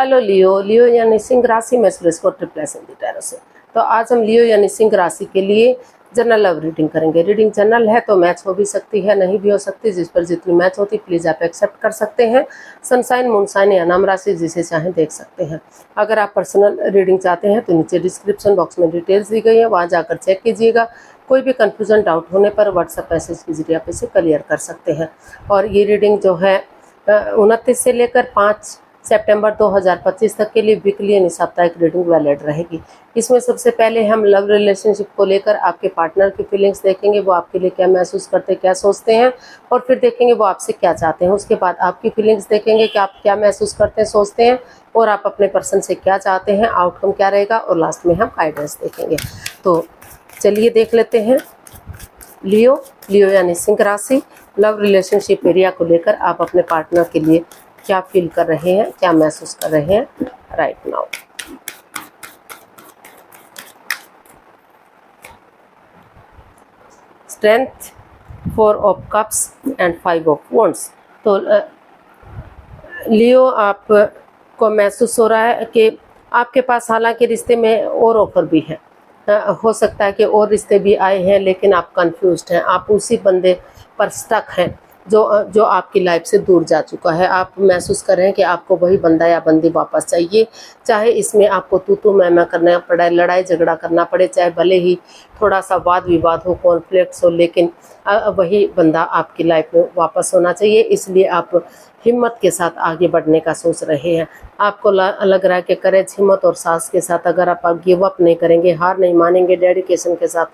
Hello लियो। लियो यानी सिंह राशि में को ट्रिप्लेस इन द टैरो से। तो आज हम लियो यानी सिंह राशि के लिए जनरल लव रीडिंग करेंगे। रीडिंग जनरल है तो मैच हो भी सकती है, नहीं भी हो सकती। जिस पर जितनी मैच होती प्लीज आप एक्सेप्ट कर सकते हैं। सनसाइन, मूनसाइन या नाम राशि जिसे चाहें देख सकते हैं। अगर आप पर्सनल रीडिंग चाहते हैं तो नीचे डिस्क्रिप्शन बॉक्स में डिटेल्स दी गई है, वहाँ जाकर चेक कीजिएगा। कोई भी कंफ्यूजन डाउट होने पर व्हाट्सएप मैसेज के जरिए आप इसे क्लियर कर सकते हैं। और ये रीडिंग जो है 29 से लेकर 5 सितंबर 2025 तक के लिए वीकली यानी साप्ताहिक रीडिंग वैलिड रहेगी। इसमें सबसे पहले हम लव रिलेशनशिप को लेकर आपके पार्टनर की फीलिंग्स देखेंगे, वो आपके लिए क्या महसूस करते हैं, क्या सोचते हैं, और फिर देखेंगे वो आपसे क्या चाहते हैं। उसके बाद आपकी फीलिंग्स देखेंगे कि आप क्या महसूस करते हैं, सोचते हैं, और आप अपने पर्सन से क्या चाहते हैं, आउटकम क्या रहेगा, और लास्ट में हम गाइडेंस देखेंगे। तो चलिए देख लेते हैं। लियो, लियो यानी सिंह राशि, लव रिलेशनशिप एरिया को लेकर आप अपने पार्टनर के लिए क्या फील कर रहे हैं, क्या महसूस कर रहे हैं right now. Strength, 4 of cups and 5 of wands. तो लियो आपको महसूस हो रहा है कि आपके पास हालांकि रिश्ते में और ऑफर भी है, हो सकता है कि और रिश्ते भी आए हैं, लेकिन आप कंफ्यूज्ड हैं। आप उसी बंदे पर स्टक हैं जो आपकी लाइफ से दूर जा चुका है। आप महसूस कर रहे हैं कि आपको वही बंदा या बंदी वापस चाहिए, चाहे इसमें आपको तू मैं करना पड़े, लड़ाई झगड़ा करना पड़े, चाहे भले ही थोड़ा सा वाद विवाद हो, कॉन्फ्लिक्ट्स हो, लेकिन वही बंदा आपकी लाइफ में वापस होना चाहिए। इसलिए आप हिम्मत के साथ आगे बढ़ने का सोच रहे हैं। आपको लग रहा है कि करेज, हिम्मत और साहस के साथ अगर आप गिव अप नहीं करेंगे, हार नहीं मानेंगे, डेडिकेशन के साथ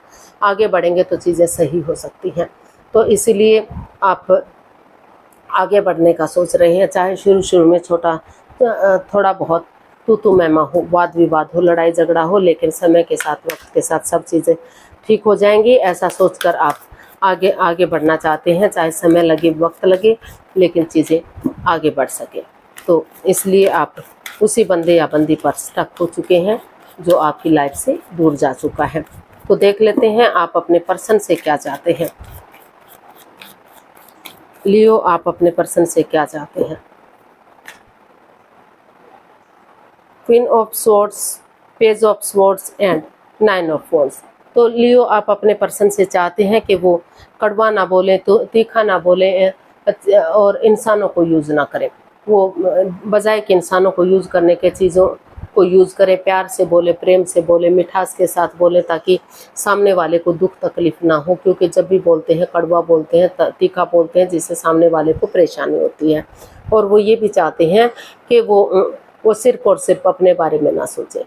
आगे बढ़ेंगे तो चीज़ें सही हो सकती हैं। तो इसीलिए आप आगे बढ़ने का सोच रहे हैं, चाहे शुरू में थोड़ा बहुत तू मैमा हो, वाद विवाद हो, लड़ाई झगड़ा हो, लेकिन समय के साथ, वक्त के साथ सब चीज़ें ठीक हो जाएंगी। ऐसा सोचकर आप आगे बढ़ना चाहते हैं, चाहे समय लगे, वक्त लगे, लेकिन चीज़ें आगे बढ़ सके। तो इसलिए आप उसी बंदे या बंदी पर स्टक हो चुके हैं जो आपकी लाइफ से दूर जा चुका है। तो देख लेते हैं आप अपने पर्सन से क्या चाहते हैं। लियो, आप अपने पर्सन से क्या चाहते हैं। Queen of swords, page of swords and 9 of wands. तो लियो, आप अपने पर्सन से चाहते हैं कि वो कड़वा ना बोले, तो तीखा ना बोले, और इंसानों को यूज़ ना करें। वो बजाय कि इंसानों को यूज़ करने के चीज़ों को यूज़ करें, प्यार से बोले, प्रेम से बोले, मिठास के साथ बोले, ताकि सामने वाले को दुख तकलीफ ना हो। क्योंकि जब भी बोलते हैं, कड़वा बोलते हैं, तीखा बोलते हैं, जिससे सामने वाले को परेशानी होती है। और वो ये भी चाहते हैं कि वो सिर्फ और सिर्फ अपने बारे में ना सोचें,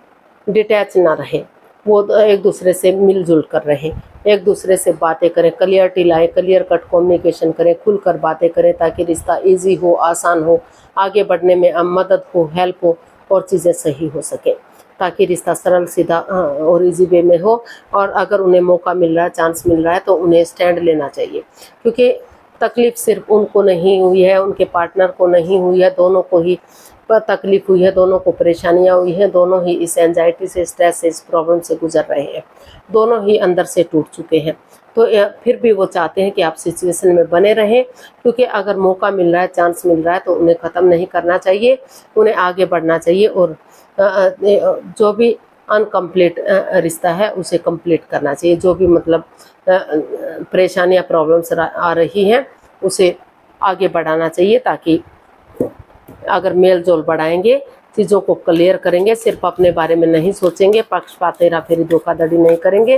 डिटैच ना रहे, वो एक दूसरे से मिलजुल कर रहें, एक दूसरे से बातें करें, क्लियरिटी लाएं, क्लियर कट कम्युनिकेशन करें, खुलकर बातें करें, ताकि रिश्ता इजी हो, आसान हो, आगे बढ़ने में मदद हो, हेल्प हो, और चीज़ें सही हो सके, ताकि रिश्ता सरल, सीधा और इजी वे में हो। और अगर उन्हें मौका मिल रहा है, चांस मिल रहा है, तो उन्हें स्टैंड लेना चाहिए। क्योंकि तकलीफ सिर्फ उनको नहीं हुई है, उनके पार्टनर को नहीं हुई है, दोनों को ही तकलीफ हुई है, दोनों को परेशानियां हुई हैं, दोनों ही इस एंजाइटी से, स्ट्रेस से, इस प्रॉब्लम से गुजर रहे हैं, दोनों ही अंदर से टूट चुके हैं। तो फिर भी वो चाहते हैं कि आप सिचुएशन में बने रहें, क्योंकि अगर मौका मिल रहा है, चांस मिल रहा है, तो उन्हें ख़त्म नहीं करना चाहिए, उन्हें आगे बढ़ना चाहिए। और जो भी अनकम्प्लीट रिश्ता है उसे कंप्लीट करना चाहिए। जो भी मतलब परेशानियाँ, प्रॉब्लम्स आ रही हैं, उसे आगे बढ़ाना चाहिए, ताकि अगर मेल जोल बढ़ाएंगे, चीज़ों को क्लियर करेंगे, सिर्फ अपने बारे में नहीं सोचेंगे, पक्षपात, हेरा फेरी, धोखाधड़ी नहीं करेंगे,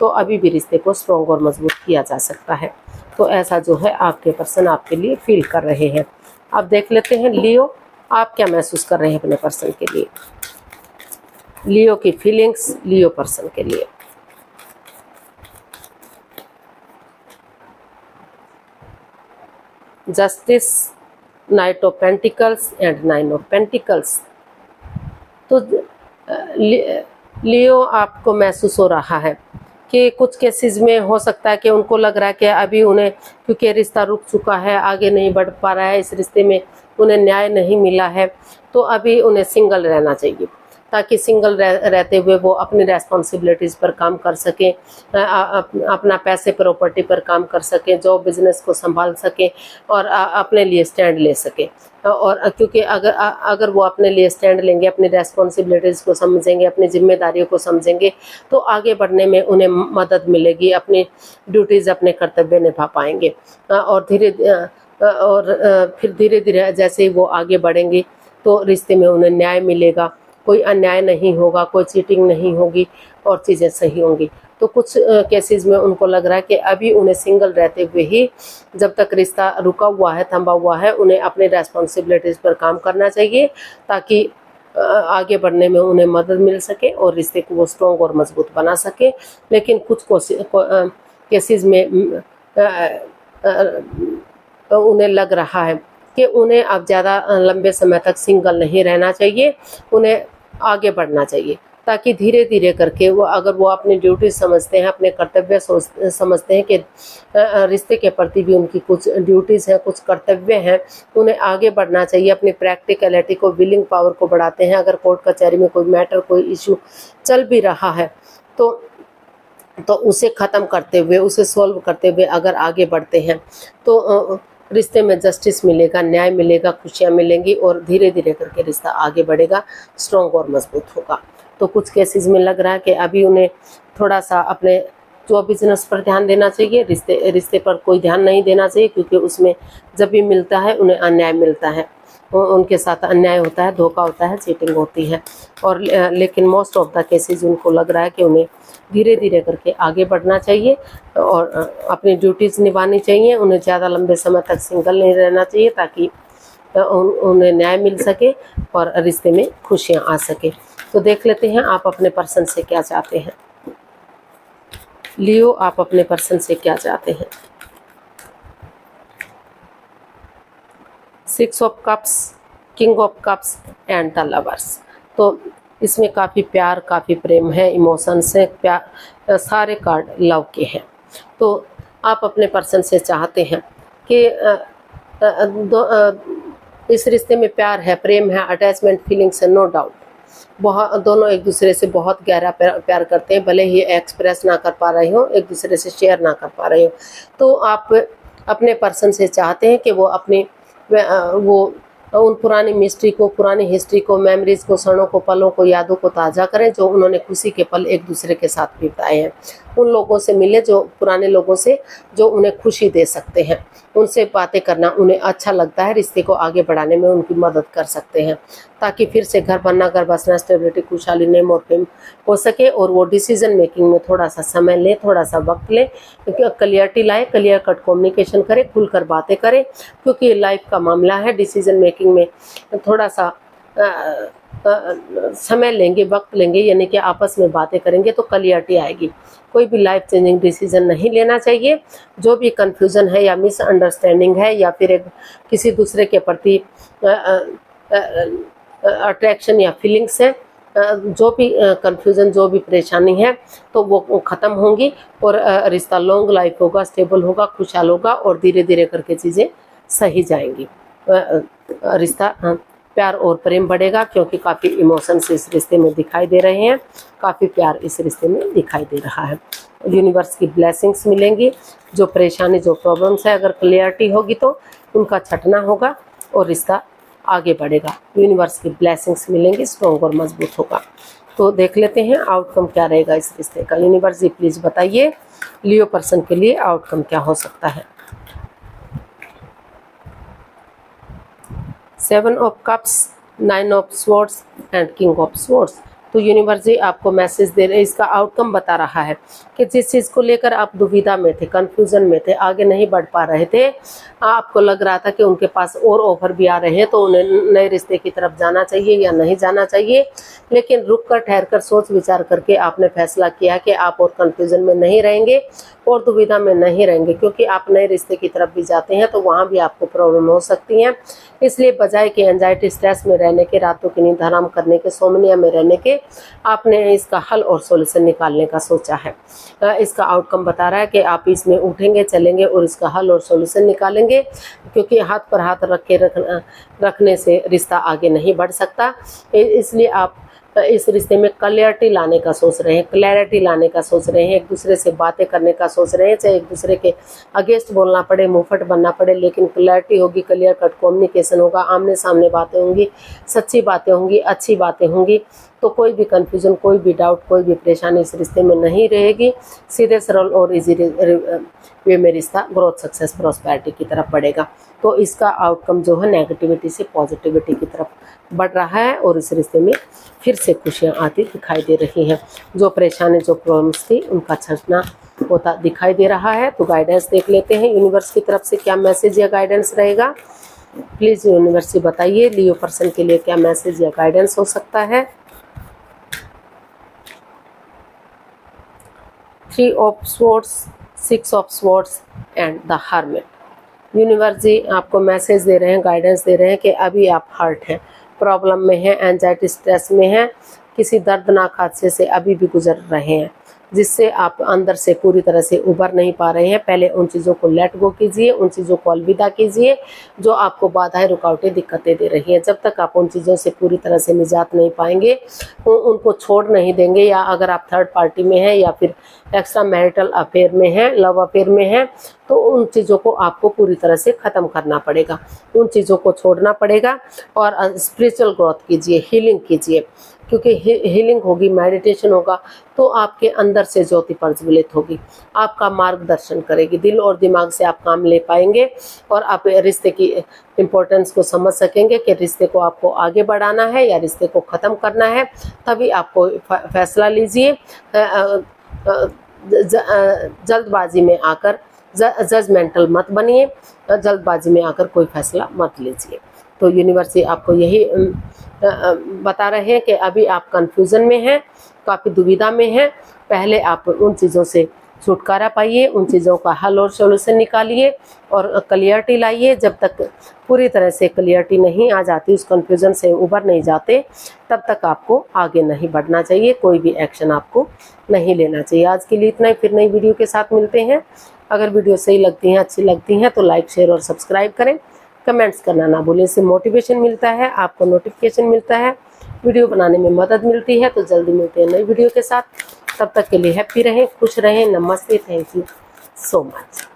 तो अभी भी रिश्ते को स्ट्रॉन्ग और मजबूत किया जा सकता है। तो ऐसा जो है आपके पर्सन आपके लिए फील कर रहे हैं। अब देख लेते हैं लियो, आप क्या महसूस कर रहे हैं अपने पर्सन के लिए। लियो की फीलिंग्स लियो पर्सन के लिए। Justice, night of pentacles and 9 of pentacles. तो लियो, आपको महसूस हो रहा है कि कुछ केसेस में हो सकता है कि उनको लग रहा है कि अभी उन्हें, क्योंकि रिश्ता रुक चुका है, आगे नहीं बढ़ पा रहा है, इस रिश्ते में उन्हें न्याय नहीं मिला है, तो अभी उन्हें सिंगल रहना चाहिए। ताकि सिंगल रहते हुए वो अपनी रेस्पॉन्सिबिलिटीज़ पर काम कर सकें, अपना पैसे प्रॉपर्टी पर काम कर सकें, जॉब बिजनेस को संभाल सकें और अपने लिए स्टैंड ले सकें। और क्योंकि अगर वो अपने लिए स्टैंड लेंगे, अपनी रेस्पॉन्सिबिलिटीज़ को समझेंगे, अपनी जिम्मेदारियों को समझेंगे, तो आगे बढ़ने में उन्हें मदद मिलेगी, अपनी ड्यूटीज़, अपने कर्तव्य निभा पाएंगे। और फिर धीरे धीरे जैसे ही वो आगे बढ़ेंगे तो रिश्ते में उन्हें न्याय मिलेगा, कोई अन्याय नहीं होगा, कोई चीटिंग नहीं होगी और चीज़ें सही होंगी। तो कुछ केसेस में उनको लग रहा है कि अभी उन्हें सिंगल रहते हुए ही, जब तक रिश्ता रुका हुआ है, थमा हुआ है, उन्हें अपनी रेस्पॉन्सिबिलिटीज़ पर काम करना चाहिए ताकि आगे बढ़ने में उन्हें मदद मिल सके और रिश्ते को वो स्ट्रॉन्ग और मजबूत बना सके। लेकिन कुछ केसेस में उन्हें लग रहा है कि उन्हें अब ज़्यादा लंबे समय तक सिंगल नहीं रहना चाहिए, उन्हें आगे बढ़ना चाहिए ताकि धीरे धीरे करके अगर वो अपनी ड्यूटी समझते हैं, अपने कर्तव्य समझते हैं कि रिश्ते के प्रति भी उनकी कुछ ड्यूटीज़ हैं, कुछ कर्तव्य हैं, उन्हें आगे बढ़ना चाहिए। अपनी प्रैक्टिकलिटी को, विलिंग पावर को बढ़ाते हैं। अगर कोर्ट कचहरी में कोई मैटर, कोई इशू चल भी रहा है तो उसे ख़त्म करते हुए, उसे सॉल्व करते हुए अगर आगे बढ़ते हैं तो रिश्ते में जस्टिस मिलेगा, न्याय मिलेगा, खुशियाँ मिलेंगी और धीरे धीरे करके रिश्ता आगे बढ़ेगा, स्ट्रॉन्ग और मजबूत होगा। तो कुछ केसेस में लग रहा है कि अभी उन्हें थोड़ा सा अपने जो बिजनेस पर ध्यान देना चाहिए, रिश्ते पर कोई ध्यान नहीं देना चाहिए, क्योंकि उसमें जब भी मिलता है उन्हें अन्याय मिलता है, उनके साथ अन्याय होता है, धोखा होता है, चीटिंग होती है। और लेकिन मोस्ट ऑफ द केसेस उनको लग रहा है कि उन्हें धीरे धीरे करके आगे बढ़ना चाहिए और अपनी ड्यूटीज़ निभानी चाहिए। उन्हें ज़्यादा लंबे समय तक सिंगल नहीं रहना चाहिए ताकि उन्हें न्याय मिल सके और रिश्ते में खुशियाँ आ सके। तो देख लेते हैं आप अपने पर्सन से क्या चाहते हैं। लियो, आप अपने पर्सन से क्या चाहते हैं। 6 of cups, king of cups and the lovers. तो इसमें काफ़ी प्यार, काफ़ी प्रेम है, इमोशंस है, प्यार, सारे कार्ड लव के हैं। तो आप अपने पर्सन से चाहते हैं कि इस रिश्ते में प्यार है, प्रेम है, अटैचमेंट फीलिंग्स है, नो डाउट। दोनों एक दूसरे से बहुत गहरा प्यार करते हैं, भले ही एक्सप्रेस ना कर पा रहे हो, एक दूसरे से शेयर ना कर पा रहे हो। तो आप अपने पर्सन से चाहते हैं कि वो उन पुरानी मिस्ट्री को, पुरानी हिस्ट्री को, मेमोरीज को, क्षणों को, पलों को, यादों को ताज़ा करें जो उन्होंने खुशी के पल एक दूसरे के साथ बिताए हैं। उन लोगों से मिले, जो पुराने लोगों से जो उन्हें खुशी दे सकते हैं, उनसे बातें करना उन्हें अच्छा लगता है, रिश्ते को आगे बढ़ाने में उनकी मदद कर सकते हैं ताकि फिर से घर बसना, स्टेबिलिटी, खुशहाली, नेम और फेम हो सके। और वो डिसीजन मेकिंग में थोड़ा सा समय लें, थोड़ा सा वक्त लें, क्लियरिटी लाए, क्लियर कट कम्युनिकेशन करें, खुलकर बातें करें, क्योंकि लाइफ का मामला है। डिसीजन मेकिंग में थोड़ा सा समय लेंगे, वक्त लेंगे, यानी कि आपस में बातें करेंगे तो क्लियरिटी आएगी। कोई भी लाइफ चेंजिंग डिसीजन नहीं लेना चाहिए। जो भी कंफ्यूजन है या मिसअंडरस्टैंडिंग है या फिर किसी दूसरे के प्रति अट्रैक्शन या फीलिंग्स है, जो भी कंफ्यूजन, जो भी परेशानी है, तो वो ख़त्म होंगी और रिश्ता लॉन्ग लाइफ होगा, स्टेबल होगा, खुशहाल होगा और धीरे धीरे करके चीज़ें सही जाएंगी। रिश्ता प्यार और प्रेम बढ़ेगा, क्योंकि काफ़ी इमोशंस इस रिश्ते में दिखाई दे रहे हैं, काफ़ी प्यार इस रिश्ते में दिखाई दे रहा है। यूनिवर्स की ब्लेसिंग्स मिलेंगी। जो परेशानी, जो प्रॉब्लम्स है, अगर क्लियरिटी होगी तो उनका छटना होगा और रिश्ता आगे बढ़ेगा। यूनिवर्स की ब्लेसिंग्स मिलेंगी, स्ट्रॉन्ग और मजबूत होगा। तो देख लेते हैं आउटकम क्या रहेगा इस रिश्ते का। यूनिवर्स जी प्लीज़ बताइए लियो पर्सन के लिए आउटकम क्या हो सकता है। 7 of cups, 9 of swords and king of swords. तो यूनिवर्स जी आपको मैसेज दे रहे हैं, इसका आउटकम बता रहा है कि जिस चीज़ को लेकर आप दुविधा में थे, कंफ्यूजन में थे, आगे नहीं बढ़ पा रहे थे, आपको लग रहा था कि उनके पास और ऑफर भी आ रहे हैं, तो उन्हें नए रिश्ते की तरफ जाना चाहिए या नहीं जाना चाहिए। लेकिन रुक कर, ठहर कर, सोच विचार करके आपने फैसला किया कि आप और कंफ्यूजन में नहीं रहेंगे और दुविधा में नहीं रहेंगे, क्योंकि आप नए रिश्ते की तरफ भी जाते हैं तो वहाँ भी आपको प्रॉब्लम हो सकती हैं। इसलिए बजाय कि एंजाइटी, स्ट्रेस में रहने के, रातों की नींद हराम करने के, सोमनिया में रहने के, आपने इसका हल और सॉल्यूशन निकालने का सोचा है। इसका आउटकम बता रहा है कि आप इसमें उठेंगे, चलेंगे और इसका हल और सॉल्यूशन निकालेंगे, क्योंकि हाथ पर हाथ रखने से रिश्ता आगे नहीं बढ़ सकता। इसलिए आप इस रिश्ते में क्लियरिटी लाने का सोच रहे हैं, क्लैरिटी लाने का सोच रहे हैं, एक दूसरे से बातें करने का सोच रहे हैं, चाहे एक दूसरे के अगेंस्ट बोलना पड़े, मुंहफट बनना पड़े, लेकिन क्लैरिटी होगी, क्लियर कट कम्युनिकेशन होगा, आमने सामने बातें होंगी, सच्ची बातें होंगी, अच्छी बातें होंगी, तो कोई भी कन्फ्यूजन, कोई भी डाउट, कोई भी परेशानी इस रिश्ते में नहीं रहेगी। सीधे सरल और इजी वे में रिश्ता ग्रोथ, सक्सेस, प्रॉस्पेरिटी की तरफ बढ़ेगा। तो इसका आउटकम जो है नेगेटिविटी से पॉजिटिविटी की तरफ बढ़ रहा है और इस रिश्ते में फिर से खुशियाँ आती दिखाई दे रही हैं। जो परेशानी, जो प्रॉब्लम्स थी, उनका छंटना होता दिखाई दे रहा है। तो गाइडेंस देख लेते हैं यूनिवर्स की तरफ से क्या मैसेज या गाइडेंस रहेगा। प्लीज़ यूनिवर्स बताइए लियो पर्सन के लिए क्या मैसेज या गाइडेंस हो सकता है। 3 of swords, 6 of swords and the hermit. Universe ji आपको मैसेज दे रहे हैं, गाइडेंस दे रहे हैं कि अभी आप हर्ट हैं, प्रॉब्लम में हैं, एंजाइटी, स्ट्रेस में हैं, किसी दर्दनाक हादसे से अभी भी गुजर रहे हैं, जिससे आप अंदर से पूरी तरह से उभर नहीं पा रहे हैं। पहले उन चीज़ों को लेट गो कीजिए, उन चीज़ों को अलविदा कीजिए जो आपको बाधाएं, रुकावटें, दिक्कतें दे रही हैं। जब तक आप उन चीज़ों से पूरी तरह से निजात नहीं पाएंगे, उनको छोड़ नहीं देंगे, या अगर आप थर्ड पार्टी में हैं या फिर एक्स्ट्रा मैरिटल अफेयर में हैं, लव अफेयर में हैं, तो उन चीज़ों को आपको पूरी तरह से ख़त्म करना पड़ेगा, उन चीज़ों को छोड़ना पड़ेगा और स्पिरिचुअल ग्रोथ कीजिए, हीलिंग कीजिए, क्योंकि हीलिंग होगी, मेडिटेशन होगा तो आपके अंदर से ज्योति प्रज्वलित होगी, आपका मार्गदर्शन करेगी, दिल और दिमाग से आप काम ले पाएंगे और आप रिश्ते की इम्पोर्टेंस को समझ सकेंगे कि रिश्ते को आपको आगे बढ़ाना है या रिश्ते को ख़त्म करना है। तभी आपको फैसला लीजिए। जल्दबाजी में आकर जजमेंटल मत बनिए, जल्दबाजी में आकर कोई फैसला मत लीजिए। तो यूनिवर्स आपको यही बता रहे हैं कि अभी आप कंफ्यूजन में हैं, काफ़ी दुविधा में हैं। पहले आप उन चीज़ों से छुटकारा पाइए, उन चीज़ों का हल और सॉल्यूशन निकालिए और क्लियरिटी लाइए। जब तक पूरी तरह से क्लियरिटी नहीं आ जाती, उस कंफ्यूजन से उबर नहीं जाते, तब तक आपको आगे नहीं बढ़ना चाहिए, कोई भी एक्शन आपको नहीं लेना चाहिए। आज के लिए इतना ही, फिर नई वीडियो के साथ मिलते हैं। अगर वीडियो सही लगती हैं, अच्छी लगती हैं तो लाइक, शेयर और सब्सक्राइब करें, कमेंट्स करना ना भूलें। इससे मोटिवेशन मिलता है, आपको नोटिफिकेशन मिलता है, वीडियो बनाने में मदद मिलती है। तो जल्दी मिलते हैं नई वीडियो के साथ, तब तक के लिए हैप्पी रहें, खुश रहें। नमस्ते, थैंक यू सो मच।